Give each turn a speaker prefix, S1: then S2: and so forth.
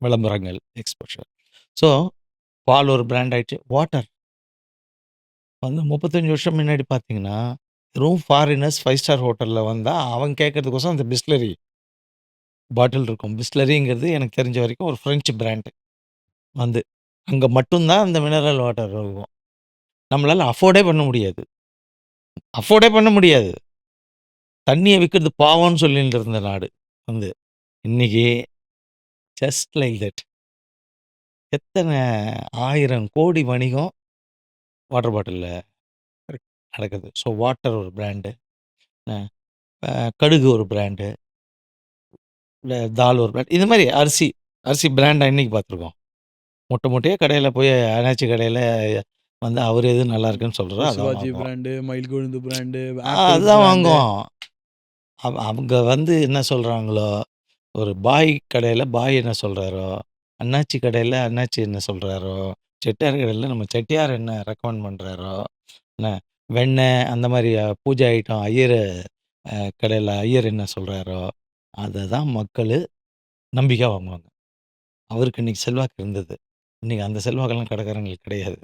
S1: விளம்பரங்கள், exposure. So, பால் ஒரு brand ஆயிடுச்சு. வாட்டர் வந்து 35 வருஷம் முன்னாடி பார்த்தீங்கன்னா, வெறும் ஃபாரினர்ஸ் 5 ஸ்டார் ஹோட்டல்ல வந்தா, அவன் கேட்கறதுக்கோசரம் அந்த பிஸ்லரி பாட்டில் இருக்கும். பிஸ்லரிங்கிறது எனக்கு தெரிஞ்ச வரைக்கும் ஒரு ஃப்ரெஞ்ச் பிராண்ட். வந்து அங்க மட்டும் தான் அந்த மினரல் வாட்டர் இருக்கும். நம்மளால அஃபோர்டே பண்ண முடியாது. அஃபோர்டே பண்ண முடியாது. தண்ணிய விக்கிறது பாவம்ன்னு சொல்லிட்டு இருந்த நாடு. வந்து இன்னைக்கு ஜஸ்ட் லைக் தட். எத்தன 1000 கோடி வணிகம் வாட்டர் பாட்டில்ல நடக்குது. ஸோ வாட்டர் ஒரு பிராண்டு. அ அ கடுகு ஒரு பிராண்டு. தால் ஒரு பிராண்ட். இது மாரி அரிசி. அரிசி பிராண்டா என்னைக்கு பார்த்துருக்கோம்? மூட்டை மூட்டையா கடையில போய் அண்ணாச்சி கடையில வந்து அவரு எது நல்லா இருக்குன்னு சொல்றாரோ அதான்
S2: சிவாஜி
S1: வாங்குவோம்.
S2: பிராண்டு, மயில் கொழுந்து பிராண்டு, ஆப்பிள்ஸ்
S1: அதுதான்
S2: பிராண்டு.
S1: வாங்குவோம். அவங்க வந்து என்ன சொல்றாங்களோ, ஒரு பாய் கடையில பாய் என்ன சொல்றாரோ, அண்ணாச்சி கடையில அண்ணாச்சி என்ன சொல்றாரோ, செட்டியார் கடையில நம்ம செட்டியார் என்ன ரெக்கமெண்ட் பண்றாரோ, என்ன வெண்ணெய் அந்த மாரி பூஜை ஐட்டம் ஐயரு கடையில ஐயர் என்ன சொல்றாரோ, அத தான் மக்களு நம்பிக்கையா வாங்குவாங்க. அவருக்கு இன்னைக்கு செல்வாக்கு இருந்தது. இன்னைக்கு அந்த செல்வாக்கெல்லாம் கடைக்காரங்களுக்கு கிடையாது.